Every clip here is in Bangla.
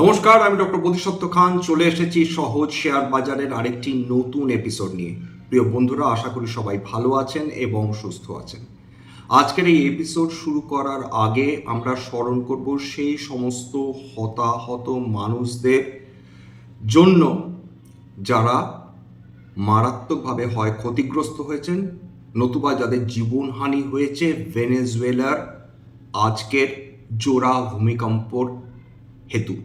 নমস্কার, আমি ডক্টর বোধিসত্ত্ব খান চলে এসেছি সহজ শেয়ার বাজারের আরেকটি নতুন এপিসোড নিয়ে। প্রিয় বন্ধুরা, আশা করি সবাই ভালো আছেন এবং সুস্থ আছেন। আজকের এই এপিসোড শুরু করার আগে আমরা স্মরণ করব সেই সমস্ত হতাহত মানুষদের জন্য যারা মারাত্মকভাবে হয় ক্ষতিগ্রস্ত হয়েছেন, নতুবা যাদের জীবনহানি হয়েছে ভেনেজুয়েলার আজকের জোড়া ভূমিকম্পর হেতু।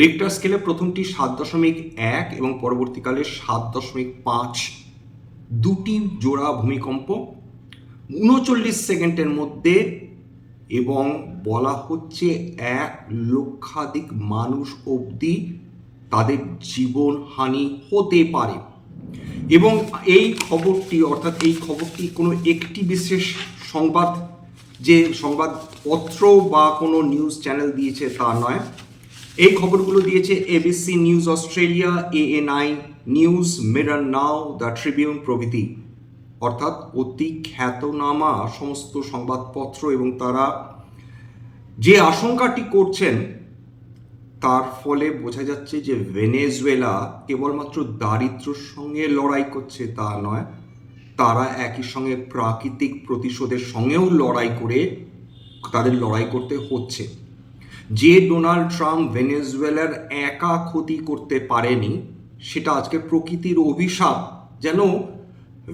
রিক্টার স্কেলে প্রথমটি 7.1 এবং পরবর্তীকালে 7.5, দুটি জোড়া ভূমিকম্প 39 সেকেন্ডের মধ্যে, এবং বলা হচ্ছে 1 লক্ষাধিক মানুষ অবধি তাদের জীবনহানি হতে পারে। এবং এই খবরটি কোনো একটি বিশেষ সংবাদ, যে সংবাদপত্র বা কোনো নিউজ চ্যানেল দিয়েছে তা নয়। এই খবরগুলো দিয়েছে ABC news Australia, ANI news, mirror now, the Tribune প্রভৃতি, অর্থাৎ অতি খ্যাতনামা সমস্ত সংবাদপত্র। এবং তারা যে আশঙ্কাটি করছেন তার ফলে বোঝা যাচ্ছে যে ভেনেজুয়েলা কেবলমাত্র দারিদ্র্যের সঙ্গে লড়াই করছে তা নয়, তারা একই সঙ্গে প্রাকৃতিক প্রতিশোধের সঙ্গেও তাদের লড়াই করতে হচ্ছে। যে ডোনাল্ড ট্রাম্প ভেনেজুয়েলার একা ক্ষতি করতে পারেনি, সেটা আজকে প্রকৃতির অভিশাপ যেন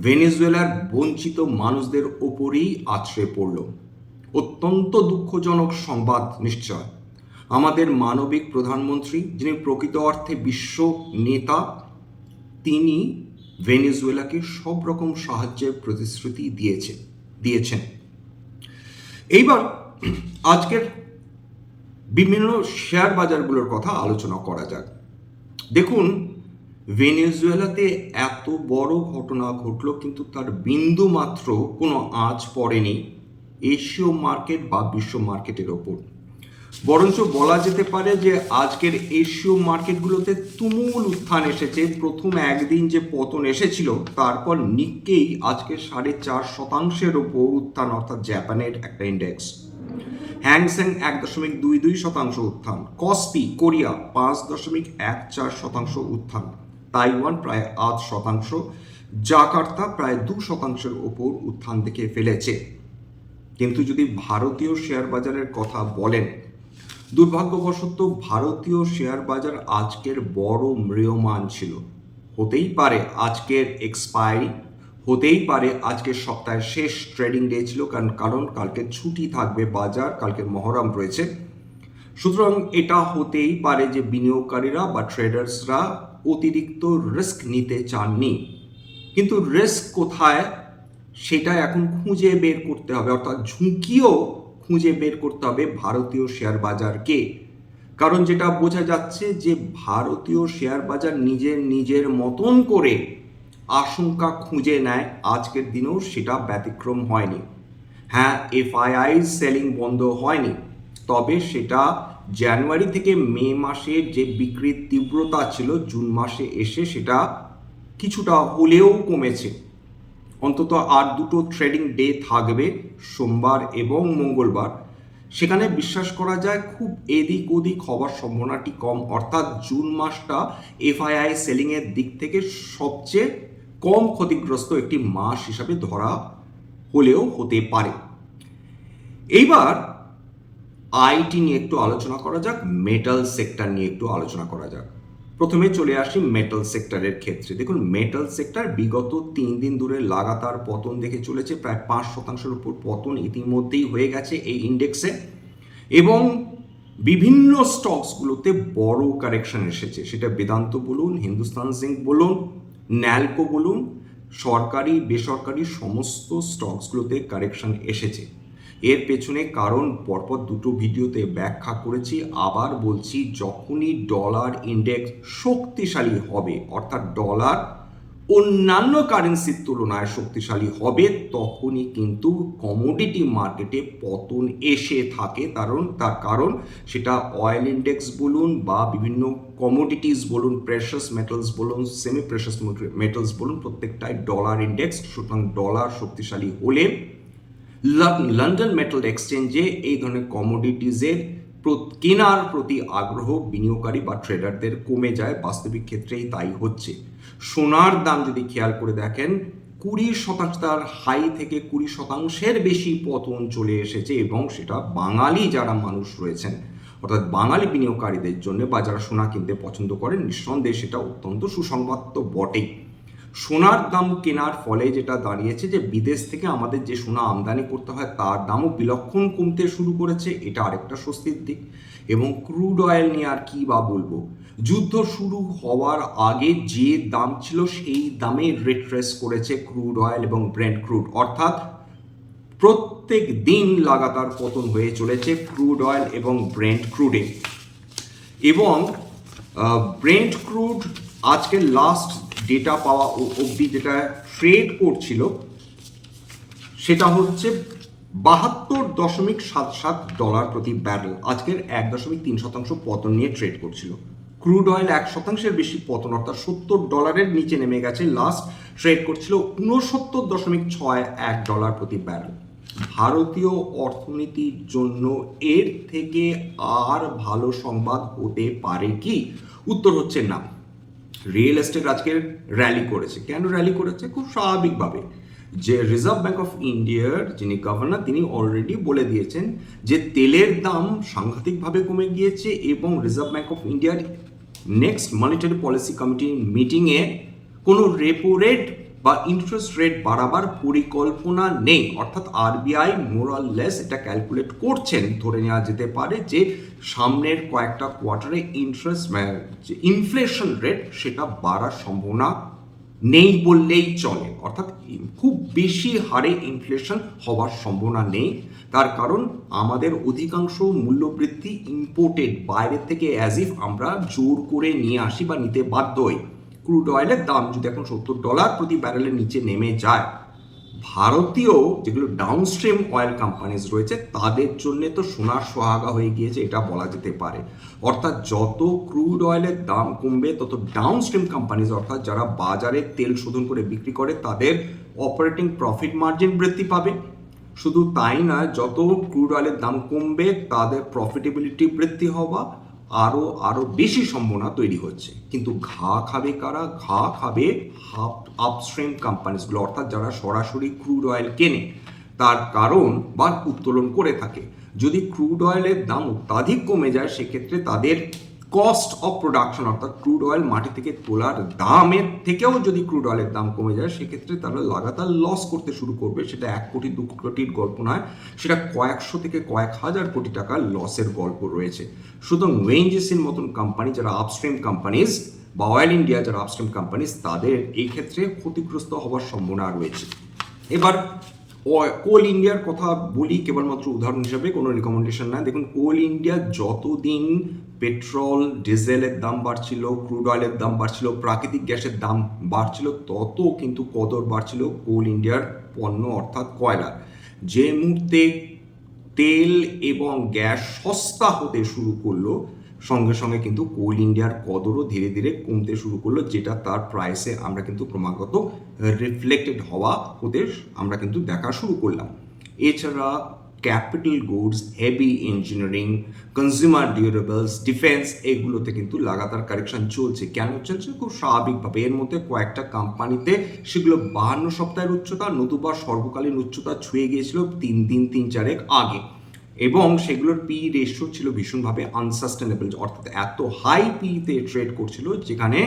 ভেনেজুয়েলার বঞ্চিত মানুষদের ওপরেই আছড়ে পড়ল। অত্যন্ত দুঃখজনক সংবাদ নিশ্চয়। আমাদের মানবিক প্রধানমন্ত্রী, যিনি প্রকৃত অর্থে বিশ্ব নেতা, তিনি ভেনেজুয়েলাকে সব রকম সাহায্যের প্রতিশ্রুতি দিয়েছেন। এইবার আজকের বিভিন্ন শেয়ার বাজারগুলোর কথা আলোচনা করা যাক। দেখুন, ভেনেজুয়েলাতে এত বড় ঘটনা ঘটল, কিন্তু তার বিন্দু মাত্র কোনো আঁচ পড়েনি এশীয় মার্কেট বা বিশ্ব মার্কেটের ওপর। বরঞ্চ বলা যেতে পারে যে আজকের এশীয় মার্কেটগুলোতে তুমুল উত্থান এসেছে। প্রথম একদিন যে পতন এসেছিল, তারপর নিক্কেই আজকে 4.5% ওপর উত্থান, অর্থাৎ জাপানের একটা ইন্ডেক্স। হ্যাংসেং 1.22% উত্থান, কসপি কোরিয়া 5.14% উত্থান, তাইওয়ান প্রায় 8%, জাকার্তা প্রায় 2%-এর ওপর উত্থান দেখে ফেলেছে। কিন্তু যদি ভারতীয় শেয়ার বাজারের কথা বলেন, দুর্ভাগ্যবশত ভারতীয় শেয়ার বাজার আজকের বড় ম্রিয়মাণ ছিল। হতেই পারে আজকের এক্সপায়ারি, হতেই পারে আজকের সপ্তাহের শেষ ট্রেডিং ডে ছিল, কারণ কালকে ছুটি থাকবে বাজার, কালকে মহরম রয়েছে। সুতরাং এটা হতেই পারে যে বিনিয়োগকারীরা বা ট্রেডার্সরা অতিরিক্ত রিস্ক নিতে চাননি। কিন্তু রিস্ক কোথায় সেটা এখন খুঁজে বের করতে হবে, অর্থাৎ ঝুঁকিও খুঁজে বের করতে হবে ভারতীয় শেয়ার বাজারকে। কারণ যেটা বোঝা যাচ্ছে যে ভারতীয় শেয়ার বাজার নিজের মতন করে আশঙ্কা খুঁজে নেয়। আজকের দিনেও সেটা ব্যতিক্রম হয়নি। হ্যাঁ, FII সেলিং বন্ধ হয়নি, তবে সেটা জানুয়ারি থেকে মে মাসের যে বিক্রির তীব্রতা ছিল, জুন মাসে এসে সেটা কিছুটা হলেও কমেছে। অন্তত আর দুটো ট্রেডিং ডে থাকবে, সোমবার এবং মঙ্গলবার। সেখানে বিশ্বাস করা যায় খুব এদিক ওদিক হওয়ার সম্ভাবনাটি কম, অর্থাৎ জুন মাসটা FII সেলিংয়ের দিক থেকে সবচেয়ে কম ক্ষতিগ্রস্ত একটি মাস হিসাবে ধরা হলেও হতে পারে। এইবার আইটি নিয়ে একটু আলোচনা করা যাক, মেটাল সেক্টর নিয়ে একটু আলোচনা করা যাক। প্রথমে চলে আসি মেটাল সেক্টরের ক্ষেত্রে। দেখুন, মেটাল সেক্টর বিগত 3 দিন ধরে লাগাতার পতন দেখে চলেছে। প্রায় 5%-এর উপর পতন ইতিমধ্যেই হয়ে গেছে এই ইন্ডেক্সে, এবং বিভিন্ন স্টকসগুলোতে বড় কারেকশন এসেছে। সেটা বেদান্ত বলুন, হিন্দুস্তান জিঙ্ক বলুন, ন্যালকো বলুন, সরকারি বেসরকারি সমস্ত স্টকসগুলোতে কারেকশন এসেছে। এর পেছনে কারণ পরপর দুটো ভিডিওতে ব্যাখ্যা করেছি, আবার বলছি। যখনই ডলার ইন্ডেক্স শক্তিশালী হবে, অর্থাৎ ডলার অন্যান্য কারেন্সির তুলনায় শক্তিশালী হবে, তখনই কিন্তু কমোডিটি মার্কেটে পতন এসে থাকে। তার কারণ সেটা অয়েল ইন্ডেক্স বলুন বা বিভিন্ন কমোডিটিস বলুন, প্রেশাস মেটালস বলুন, সেমি প্রেশাস মেটালস বলুন, প্রত্যেকটাই ডলার ইন্ডেক্স। সুতরাং ডলার শক্তিশালী হলে লন্ডন মেটাল এক্সচেঞ্জে এই ধরনের কমোডিটিজের কেনার প্রতি আগ্রহ বিনিয়োগকারী বা ট্রেডারদের কমে যায়, বাস্তবিক ক্ষেত্রেই তাই হচ্ছে। সোনার দাম যদি খেয়াল করে দেখেন, 20% তার হাই থেকে 20% বেশি পতন চলে এসেছে, এবং সেটা বাঙালি যারা মানুষ রয়েছেন অর্থাৎ বাঙালি বিনিয়োগকারীদের জন্য বা যারা সোনা কিনতে পছন্দ করেন, নিঃসন্দেহে সেটা অত্যন্ত সুসংবাদ তো বটেই। সোনার দাম কেনার ফলে যেটা দাঁড়িয়েছে যে বিদেশ থেকে আমাদের যে সোনা আমদানি করতে হয় তার দামও বিলক্ষণ কমতে শুরু করেছে, এটা আরেকটা স্বস্তির দিক। এবং ক্রুড অয়েল নিয়ে আর কি বা বলবো, যুদ্ধ শুরু হওয়ার আগে যে দাম ছিল সেই দামে রিট্রেস করেছে ক্রুড অয়েল এবং ব্রেন্ট ক্রুড, অর্থাৎ প্রত্যেক দিন লাগাতার পতন হয়ে চলেছে ক্রুড অয়েল এবং ব্রেন্ট ক্রুডে। এবং ব্রেন্ট ক্রুড আজকে লাস্ট ডেটা পাওয়া অবধি যেটা ট্রেড করছিল সেটা হচ্ছে $72.77 প্রতি ব্যারেল, আজকের 1.3% পতন নিয়ে ট্রেড করছিল। ক্রুড অয়েল 1% বেশি পতন, অর্থাৎ $70 নিচে নেমে গেছে, লাস্ট ট্রেড করছিল $69.61 প্রতি ব্যারেল। ভারতীয় অর্থনীতির জন্য এর থেকে আর ভালো সংবাদ হতে পারে কি? উত্তর হচ্ছে না। রিয়েল এস্টেট আজকের র্যালি করেছে। কেন র্যালি করেছে? খুব স্বাভাবিকভাবে, যে রিজার্ভ ব্যাঙ্ক অফ ইন্ডিয়ার যিনি গভর্নর তিনি অলরেডি বলে দিয়েছেন যে তেলের দাম সাংঘাতিকভাবে কমে গিয়েছে, এবং রিজার্ভ ব্যাঙ্ক অফ ইন্ডিয়ার নেক্সট মনিটারি পলিসি কমিটির মিটিংয়ে কোনো রেপো রেট বা ইন্টারেস্ট রেট বাড়াবার পরিকল্পনা নেই। অর্থাৎ আরবিআই মোরাললেস এটা ক্যালকুলেট করছেন, ধরে নেওয়া যেতে পারে যে সামনের কয়েকটা কোয়ার্টারে যে ইনফ্লেশন রেট সেটা বাড়ার সম্ভাবনা নেই বললেই চলে, অর্থাৎ খুব বেশি হারে ইনফ্লেশন হওয়ার সম্ভাবনা নেই। তার কারণ আমাদের অধিকাংশ মূল্যবৃদ্ধি ইম্পোর্টেড, বাইরে থেকে অ্যাজ ইফ আমরা জোর করে নিয়ে আসি বা নিতে বাধ্য হই। ক্রুড অয়েলের দাম যদি এখন $70 প্রতি ব্যারেলের নিচে নেমে যায়, ভারতীয় যেগুলো ডাউনস্ট্রিম অয়েল কোম্পানিজ রয়েছে তাদের জন্য তো সোনার সোহাগা হয়ে গিয়েছে, এটা বলা যেতে পারে। অর্থাৎ যত ক্রুড অয়েলের দাম কমবে তত ডাউনস্ট্রিম কোম্পানিজ, অর্থাৎ যারা বাজারে তেল শোধন করে বিক্রি করে, তাদের অপারেটিং প্রফিট মার্জিন বৃদ্ধি পাবে। শুধু তাই না, যত ক্রুড অয়েলের দাম কমবে তাদের প্রফিটেবিলিটি বৃদ্ধি হওয়া আরো বেশি সম্ভাবনা তৈরি হচ্ছে। কিন্তু ঘা খাবে কারা? ঘা খাবে আপস্ট্রিম কোম্পানিজগুলো, অর্থাৎ যারা সরাসরি ক্রুড অয়েল কেনে, তার কারণ বা উত্তোলন করে থাকে। যদি ক্রুড অয়েলের দাম অত্যাধিক কমে যায়, সেক্ষেত্রে তাদের কস্ট অফ প্রোডাকশন, অর্থাৎ ক্রুড অয়েল মাটি থেকে তোলার দামের থেকেও যদি ক্রুড অয়েলের দাম কমে যায়, সেক্ষেত্রে তারা লাগাতার লস করতে শুরু করবে। সেটা 1 কোটি 2 কোটির গল্প নয়, সেটা কয়েকশো থেকে কয়েক হাজার কোটি টাকার লসের গল্প রয়েছে। সুতরাং ওয়েঞ্জেসির মতন কোম্পানি যারা আপস্ট্রিম কোম্পানিজ বা অয়েল ইন্ডিয়া যারা আপস্ট্রিম কোম্পানিজ, তাদের এই ক্ষেত্রে ক্ষতিগ্রস্ত হওয়ার সম্ভাবনা রয়েছে। এবার কোল ইন্ডিয়ার কথা বলি কেবলমাত্র উদাহরণ হিসাবে, কোনো রিকমেন্ডেশন না। দেখুন, কোল ইন্ডিয়া যতদিন পেট্রোল ডিজেলের দাম বাড়ছিল, ক্রুড অয়েলের দাম বাড়ছিল, প্রাকৃতিক গ্যাসের দাম বাড়ছিল, তত কিন্তু কদর বাড়ছিল কোল ইন্ডিয়ার পণ্য অর্থাৎ কয়লা। যে মুহূর্তে তেল এবং গ্যাস সস্তা হতে শুরু করলো, সঙ্গে সঙ্গে কিন্তু কোল ইন্ডিয়ার কদরও ধীরে ধীরে কমতে শুরু করলো, যেটা তার প্রাইসে আমরা কিন্তু ক্রমাগত রিফ্লেক্টেড হতে আমরা কিন্তু দেখা শুরু করলাম। এছাড়া capital goods, heavy engineering, consumer durables, defence, এগুলোতে কিন্তু লাগাতার কারেকশন চলছে। কেন চলছে? খুব স্বাভাবিকভাবে এর মধ্যে কয়েকটা কোম্পানিতে সেগুলো 52 সপ্তাহের উচ্চতা নতুবা সর্বকালীন উচ্চতা ছুঁয়ে গিয়েছিল 3 আগে, এবং সেগুলোর পি রেশিও ছিল ভীষণভাবে আনসাস্টেনেবল, অর্থাৎ এত হাই পিতে ট্রেড করছিল যেখানে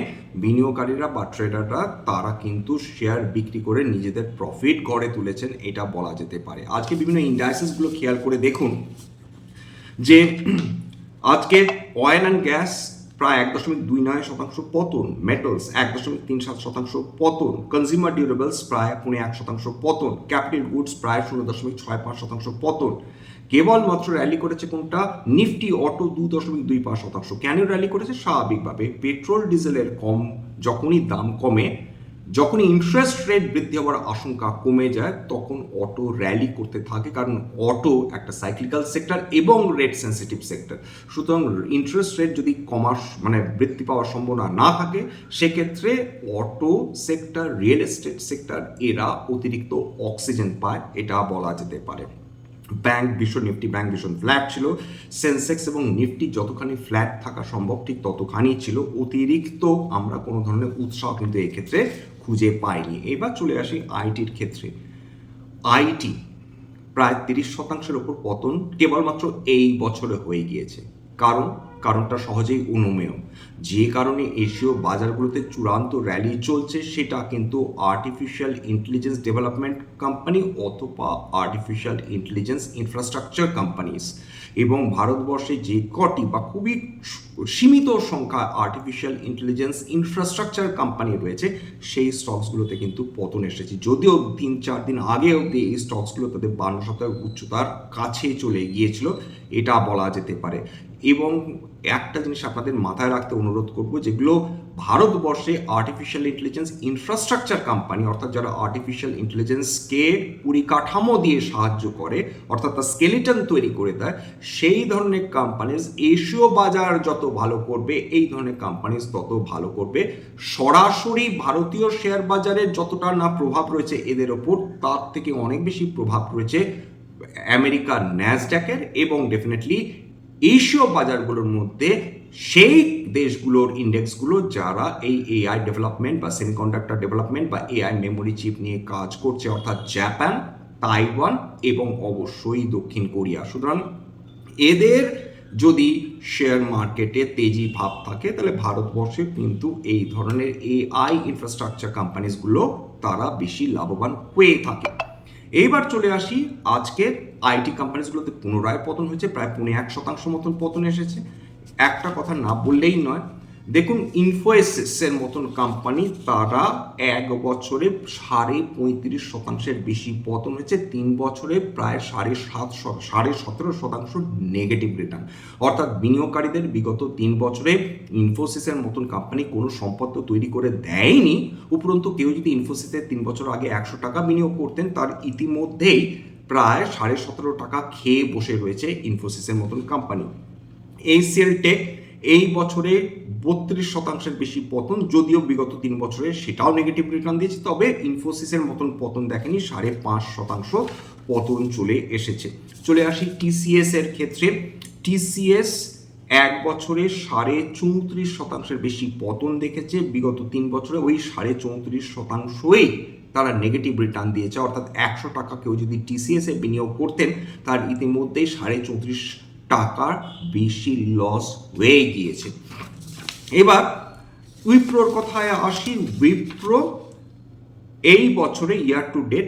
বিনিয়োগকারীরা বা ট্রেডাররা তারা কিন্তু শেয়ার বিক্রি করে নিজেদের প্রফিট গড়ে তুলেছেন, এটা বলা যেতে পারে। আজকে বিভিন্ন ইন্ডাইসেসগুলো খেয়াল করে দেখুন যে আজকে অয়েল অ্যান্ড গ্যাস প্রায় 1.29% পতন, মেটালস 1.37% পতন, কনজিউমার ডিউরেবলস প্রায় 0.1% পতন, ক্যাপিটাল গুডস প্রায় 0.65% পতন। কেবলমাত্র র্যালি করেছে কোনটা? Nifty auto 2.25%। কেন র্যালি করেছে? স্বাভাবিকভাবে পেট্রোল ডিজেলের যখনই দাম কমে, যখনই ইন্টারেস্ট রেট বৃদ্ধি হওয়ার আশঙ্কা কমে যায়, তখন অটো র্যালি করতে থাকে, কারণ অটো একটা সাইক্লিক্যাল সেক্টর এবং রেট সেন্সিটিভ সেক্টর। সুতরাং ইন্টারেস্ট রেট যদি বৃদ্ধি পাওয়ার সম্ভাবনা না থাকে, সেক্ষেত্রে auto sector, real estate sector এরা অতিরিক্ত অক্সিজেন পায়, এটা বলা যেতে পারে। নিফটি ব্যাংক ভীষণ ফ্ল্যাট ছিল। সেন্সেক্স এবং নিফটি যতখানি ফ্ল্যাট থাকা সম্ভব ঠিক ততখানি ছিল, অতিরিক্ত আমরা কোনো ধরনের উৎসাহ কিন্তু এই ক্ষেত্রে খুঁজে পাইনি। এবার চলে আসি আইটির ক্ষেত্রে। আইটি প্রায় 30% ওপর পতন কেবলমাত্র এই বছরে হয়ে গিয়েছে। কারণটা সহজেই অনুমেয়। যে কারণে এশীয় বাজারগুলোতে চূড়ান্ত র্যালি চলছে সেটা কিন্তু আর্টিফিশিয়াল ইন্টেলিজেন্স ডেভেলপমেন্ট কোম্পানি অথবা আর্টিফিশিয়াল ইন্টেলিজেন্স ইনফ্রাস্ট্রাকচার কোম্পানিজ, এবং ভারতবর্ষে যে কটি বা খুবই সীমিত সংখ্যা আর্টিফিশিয়াল ইন্টেলিজেন্স ইনফ্রাস্ট্রাকচার কোম্পানি রয়েছে সেই স্টকসগুলোতে কিন্তু পতন এসেছে। যদিও 3-4 দিন আগে অবধি এই স্টকসগুলো তাদের 52 সপ্তাহের উচ্চতার কাছে চলে গিয়েছিল, এটা বলা যেতে পারে। এবং একটা জিনিস আপনাদের মাথায় রাখতে অনুরোধ করব, যেগুলো ভারতবর্ষে আর্টিফিশিয়াল ইন্টেলিজেন্স ইনফ্রাস্ট্রাকচার কোম্পানি, অর্থাৎ যারা আর্টিফিশিয়াল ইন্টেলিজেন্সকে পরিকাঠামো দিয়ে সাহায্য করে, অর্থাৎ তার স্কেলিটন তৈরি করে দেয়, সেই ধরনের কোম্পানিজ এশীয় বাজার যত ভালো করবে এই ধরনের কোম্পানিজ তত ভালো করবে। সরাসরি ভারতীয় শেয়ার বাজারে যতটা না প্রভাব রয়েছে এদের ওপর, তার থেকে অনেক বেশি প্রভাব রয়েছে আমেরিকার ন্যাসড্যাকের এবং ডেফিনেটলি এশীয় বাজারগুলোর মধ্যে সেই দেশগুলোর ইন্ডেক্সগুলো যারা এই এআই ডেভেলপমেন্ট বা সেমিকন্ডাক্টর ডেভেলপমেন্ট বা এআই মেমোরি চিপ নিয়ে কাজ করছে, অর্থাৎ জাপান, তাইওয়ান এবং অবশ্যই দক্ষিণ কোরিয়া। সুতরাং এদের যদি শেয়ার মার্কেটে তেজি ভাব থাকে তাহলে ভারতবর্ষে কিন্তু এই ধরনের এআই ইনফ্রাস্ট্রাকচার কোম্পানিজগুলো তারা বেশি লাভবান হয়ে থাকে। এইবার চলে আসি আজকের আইটি কোম্পানিজগুলোতে পুনরায় পতন হয়েছে, প্রায় 1.5% মতন পতন এসেছে। একটা কথা না বললেই নয়, দেখুন ইনফোসিসের মতন কোম্পানি তারা এক বছরে 35.5% বেশি পতন হয়েছে, 3 বছরে প্রায় 17.5% নেগেটিভ রিটার্ন। অর্থাৎ বিনিয়োগকারীদের বিগত 3 বছরে ইনফোসিসের মতন কোম্পানি কোনো সম্পদ তৈরি করে দেয়নি, উপরন্তু কেউ যদি ইনফোসিসের 3 বছর আগে 100 টাকা বিনিয়োগ করতেন তার ইতিমধ্যেই প্রায় 17.5 টাকা খেয়ে বসে রয়েছে ইনফোসিসের মতন কোম্পানি। এইচসিএল টেক এই বছরে 32% বেশি পতন, যদিও বিগত 3 বছরে সেটাও নেগেটিভ রিটার্ন দিয়েছে, তবে ইনফোসিসের মতন পতন দেখেনি, 5.5% পতন চলে এসেছে। চলে আসি টিসিএস এর ক্ষেত্রে। টিসিএস এক বছরে 34.5% বেশি পতন দেখেছে, বিগত 3 বছরে ওই 34.5%ই তারা নেগেটিভ রিটার্ন দিয়েছে। অর্থাৎ 100 টাকা কেউ যদি টিসিএস এ বিনিয়োগ করতেন তার ইতিমধ্যেই 34.5 টাকার বেশি লস হয়ে গিয়েছে। এবার উইপ্রোর কথায় আসি। উইপ্রো এই বছরে ইয়ার টু ডেট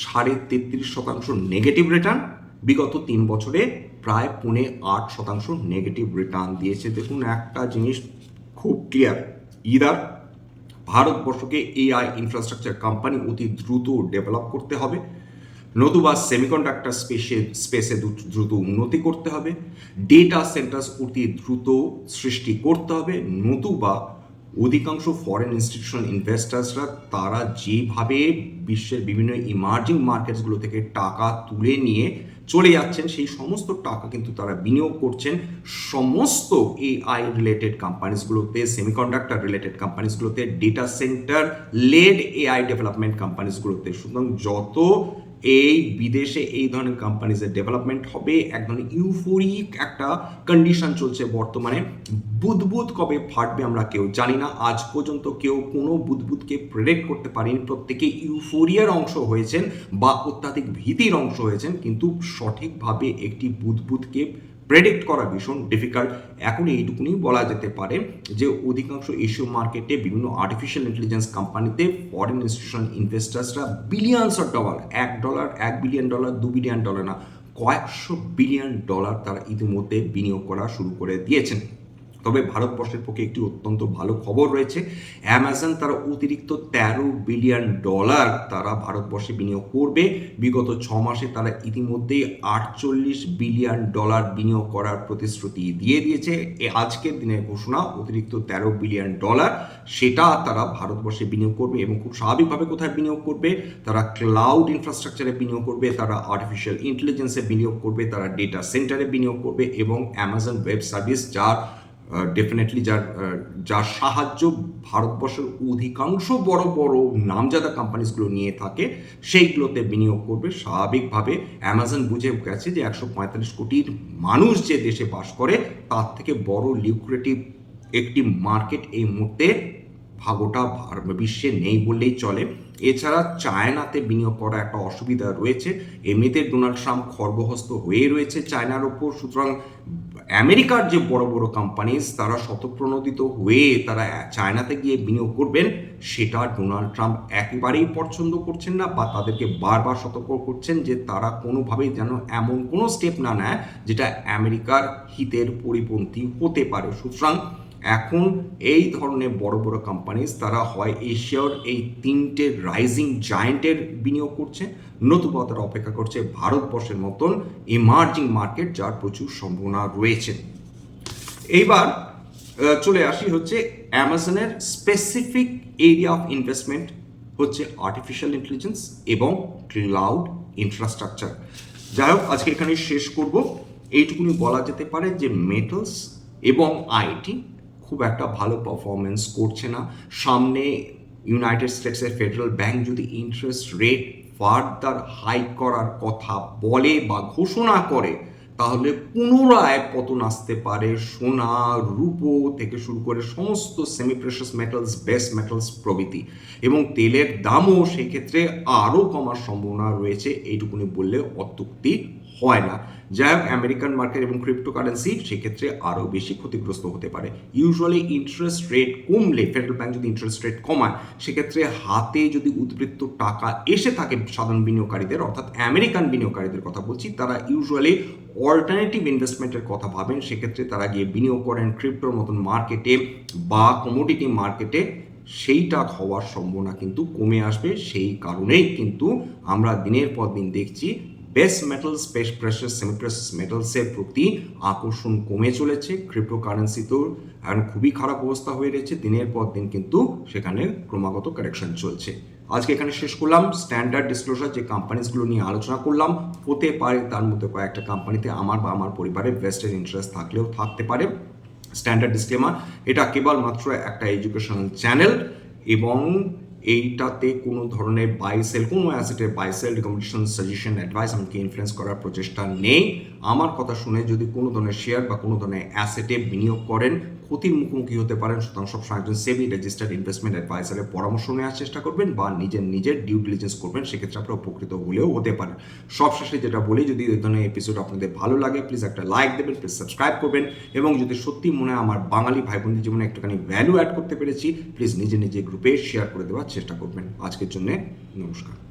33.5% নেগেটিভ রিটার্ন, বিগত 3 বছরে প্রায় 8.5% নেগেটিভ রিটার্ন দিয়েছে। দেখুন একটা জিনিস খুব ক্লিয়ার, ইদার ভারতবর্ষকে এআই ইনফ্রাস্ট্রাকচার কোম্পানি অতি দ্রুত ডেভেলপ করতে হবে, নতুবা সেমিকন্ডাক্টর স্পেসে দ্রুত উন্নতি করতে হবে, ডেটা সেন্টার্স অতি দ্রুত সৃষ্টি করতে হবে, নতুবা অধিকাংশ ফরেন ইনস্টিটিউশনাল ইনভেস্টার্সরা তারা যেভাবে বিশ্বের বিভিন্ন ইমার্জিং মার্কেটসগুলো থেকে টাকা তুলে নিয়ে চলে যাচ্ছেন সেই সমস্ত টাকা কিন্তু তারা বিনিয়োগ করছেন সমস্ত এআই রিলেটেড কোম্পানিজগুলোতে, সেমিকন্ডাক্টর রিলেটেড কোম্পানিজগুলোতে, data center led AI development কোম্পানিজগুলোতে। সুতরাং যত এই বিদেশে এই ধরনের কোম্পানিজের ডেভেলপমেন্ট হবে, এক ধরনের ইউফোরিক একটা কন্ডিশন চলছে বর্তমানে। বুদবুদ কবে ফাটবে আমরা কেউ জানি না, আজ পর্যন্ত কেউ কোনো বুদবুদকে প্রেডিক্ট করতে পারেনি। প্রত্যেকে ইউফোরিয়ার অংশ হয়েছেন বা অত্যাধিক ভীতির অংশ হয়েছেন, কিন্তু সঠিকভাবে একটি বুদবুদকে প্রেডিক্ট করা ভীষণ ডিফিকাল্ট। এখন এইটুকুনি বলা যেতে পারে যে অধিকাংশ এশীয় মার্কেটে বিভিন্ন আর্টিফিশিয়াল ইন্টেলিজেন্স কোম্পানিতে ফরেন ইনস্টিটিউশনাল ইনভেস্টার্সরা billions of dollar, $1 billion, $2 billion না, কয়েকশো বিলিয়ন ডলার তারা ইতিমধ্যে বিনিয়োগ করা শুরু করে দিয়েছেন। তবে ভারতবর্ষের পক্ষে একটি অত্যন্ত ভালো খবর রয়েছে, অ্যামাজন তারা অতিরিক্ত $13 বিলিয়ন তারা ভারতবর্ষে বিনিয়োগ করবে। বিগত 6 মাসে তারা ইতিমধ্যেই $48 বিলিয়ন বিনিয়োগ করার প্রতিশ্রুতি দিয়ে দিয়েছে। আজকের দিনের ঘোষণা অতিরিক্ত $13 বিলিয়ন সেটা তারা ভারতবর্ষে বিনিয়োগ করবে, এবং খুব স্বাভাবিকভাবে কোথায় বিনিয়োগ করবে, তারা ক্লাউড ইনফ্রাস্ট্রাকচারে বিনিয়োগ করবে, তারা আর্টিফিশিয়াল ইন্টেলিজেন্সে বিনিয়োগ করবে, তারা ডেটা সেন্টারে বিনিয়োগ করবে, এবং অ্যামাজন ওয়েব সার্ভিস যার ডেফিনেটলি যার সাহায্য ভারতবর্ষের অধিকাংশ বড় বড় নামজাদা কোম্পানিসগুলো নিয়ে থাকে, সেইগুলোতে বিনিয়োগ করবে। স্বাভাবিকভাবে অ্যামাজন বুঝে গেছে যে 145 কোটির মানুষ যে দেশে বাস করে, তার থেকে বড় লিউক্রেটিভ একটি মার্কেট এই মুহূর্তে ভাগোটা বিশ্বে নেই বললেই চলে। এছাড়া চায়নাতে বিনিয়োগ করা একটা অসুবিধা রয়েছে। এমনিতে ডোনাল্ড ট্রাম্প খর্বহস্ত হয়ে রয়েছে চায়নার ওপর, সুতরাং আমেরিকার যে বড় বড় কোম্পানিজ তারা স্বতঃপ্রণোদিত হয়ে তারা চায়নাতে গিয়ে বিনিয়োগ করবেন, সেটা ডোনাল্ড ট্রাম্প একেবারেই পছন্দ করছেন না, বা তাদেরকে বারবার সতর্ক করছেন যে তারা কোনোভাবেই যেন এমন কোনো স্টেপ না নেয় যেটা আমেরিকার হিতের পরিপন্থী হতে পারে। সুতরাং এখন এই ধরনের বড় বড় কোম্পানিজ তারা হয় এশিয়ার এই তিনটে রাইজিং জায়েন্টের বিনিয়োগ করছে, নতুবা তারা অপেক্ষা করছে ভারতবর্ষের মতন ইমার্জিং মার্কেট যার প্রচুর সম্ভাবনা রয়েছে। এইবার চলে আসি হচ্ছে অ্যামাজনের স্পেসিফিক এরিয়া অফ ইনভেস্টমেন্ট হচ্ছে আর্টিফিশিয়াল ইন্টেলিজেন্স এবং ক্লাউড ইনফ্রাস্ট্রাকচার। যাই হোক, আজকে এখানে শেষ করব। এইটুকুনি বলা যেতে পারে যে মেটালস এবং আইটি খুব একটা ভালো পারফরমেন্স করছে না। সামনে ইউনাইটেড স্টেটসের ফেডারেল ব্যাংক যদি ইন্টারেস্ট রেট ফার্দার হাইক করার কথা বলে বা ঘোষণা করে, তাহলে পুনরায় পতন আসতে পারে সোনা, রূপো থেকে শুরু করে সমস্ত semi precious metals, base metals প্রভৃতি, এবং তেলের দামও সেক্ষেত্রে আরও কমার সম্ভাবনা রয়েছে। এইটুকুনি বললে অত্যুক্তি হয় না। যাই হোক, আমেরিকান মার্কেট এবং ক্রিপ্টোকারেন্সি সেক্ষেত্রে আরও বেশি ক্ষতিগ্রস্ত হতে পারে। ইউজুয়ালি ইন্টারেস্ট রেট কমলে, ফেডারেল ব্যাংক যদি ইন্টারেস্ট রেট কমায়, সেক্ষেত্রে হাতে যদি উদ্বৃত্ত টাকা এসে থাকে সাধারণ বিনিয়োগকারীদের, অর্থাৎ আমেরিকান বিনিয়োগকারীদের কথা বলছি, তারা ইউজুয়ালি অল্টারনেটিভ ইনভেস্টমেন্টের কথা ভাবেন। সেক্ষেত্রে তারা গিয়ে বিনিয়োগ করেন ক্রিপ্টোর মতন মার্কেটে বা কমোডিটি মার্কেটে। সেইটা হওয়ার সম্ভাবনা কিন্তু কমে আসবে। সেই কারণেই কিন্তু আমরা দিনের পর দিন দেখছি base metals, precious, semi precious মেটালসের প্রতি আকর্ষণ কমে চলেছে। ক্রিপ্টোকারেন্সিতেও এখন খুবই খারাপ অবস্থা হয়ে রয়েছে। দিনের পর দিন কিন্তু সেখানে ক্রমাগত কারেকশন চলছে। আজকে এখানে শেষ করলাম। স্ট্যান্ডার্ড ডিসক্লোজার যে কোম্পানিজগুলো নিয়ে আলোচনা করলাম, হতে পারে তার মধ্যে কয়েকটা কোম্পানিতে আমার বা আমার পরিবারের ভেস্টেড ইন্টারেস্ট থাকলেও থাকতে পারে। স্ট্যান্ডার্ড ডিসক্লেমার, এটা কেবলমাত্র একটা এডুকেশনাল চ্যানেল, এবং এইটাতে কোনো ধরনের বাই সেল, কোনো অ্যাসেটের buy sell, recommendation, suggestion, advice আমাকে ইনফ্লুয়েন্স করার প্রচেষ্টা নেই। আমার কথা শুনে যদি কোনো ধরনের শেয়ার বা কোনো ধরনের অ্যাসেটে বিনিয়োগ করেন, ক্ষতির মুখোমুখি হতে পারেন। সুতরাং সবসময় একজন সেবি রেজিস্টার্ড ইনভেস্টমেন্ট অ্যাডভাইসারের পরামর্শ নেওয়ার চেষ্টা করবেন বা নিজের ডিউ ডিলিজেন্স করবেন। সেক্ষেত্রে আপনারা উপকৃত হলেও হতে পারেন। সবশেষে যেটা বলি, যদি এই ধরনের এপিসোড আপনাদের ভালো লাগে, প্লিজ একটা লাইক দেবেন, প্লিজ সাবস্ক্রাইব করবেন, এবং যদি সত্যি মনে হয় আমার বাঙালি ভাই বোনদের জীবনে একটুখানি ভ্যালু অ্যাড করতে পেরেছি, প্লিজ নিজে গ্রুপে শেয়ার করে দেওয়ার চেষ্টা করবেন। আজকের জন্য নমস্কার।